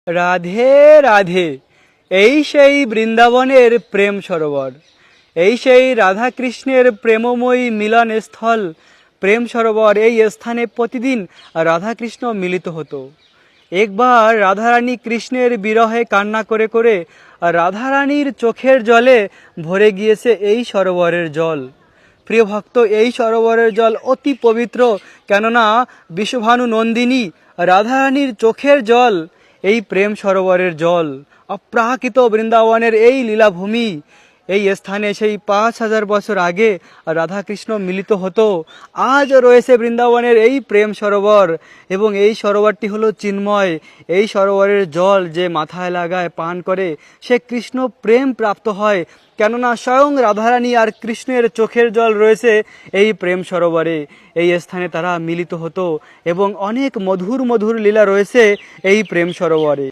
রাধে রাধে। এই সেই বৃন্দাবনের প্রেম সরোবর, এই সেই রাধা কৃষ্ণের প্রেমময়ী মিলন স্থল। প্রেম সরোবর এই স্থানে প্রতিদিন রাধা কৃষ্ণ মিলিত হতো। একবার রাধারানী কৃষ্ণের বিরহে কান্না করে করে রাধারানীর চোখের জলে ভরে গিয়েছে এই সরোবরের জল। প্রিয় ভক্ত, এই সরোবরের জল অতি পবিত্র, কেননা বিশ্বভানু নন্দিনী রাধারানীর চোখের জল এই প্রেম সরোবরের জল। অপ্রাকৃত বৃন্দাবনের এই লীলাভূমি, এই স্থানে সেই 5000 বছর আগে রাধাকৃষ্ণ মিলিত হতো। আজও রয়েছে বৃন্দাবনের এই প্রেম সরোবর, এবং এই সরোবরটি হলো চিন্ময়। এই সরোবরের জল যে মাথায় লাগায়, পান করে, সে কৃষ্ণ প্রেম প্রাপ্ত হয়, কেননা স্বয়ং রাধারানী আর কৃষ্ণের চোখের জল রয়েছে এই প্রেম সরোবরে। এই স্থানে তারা মিলিত হতো এবং অনেক মধুর মধুর লীলা রয়েছে এই প্রেম সরোবরে।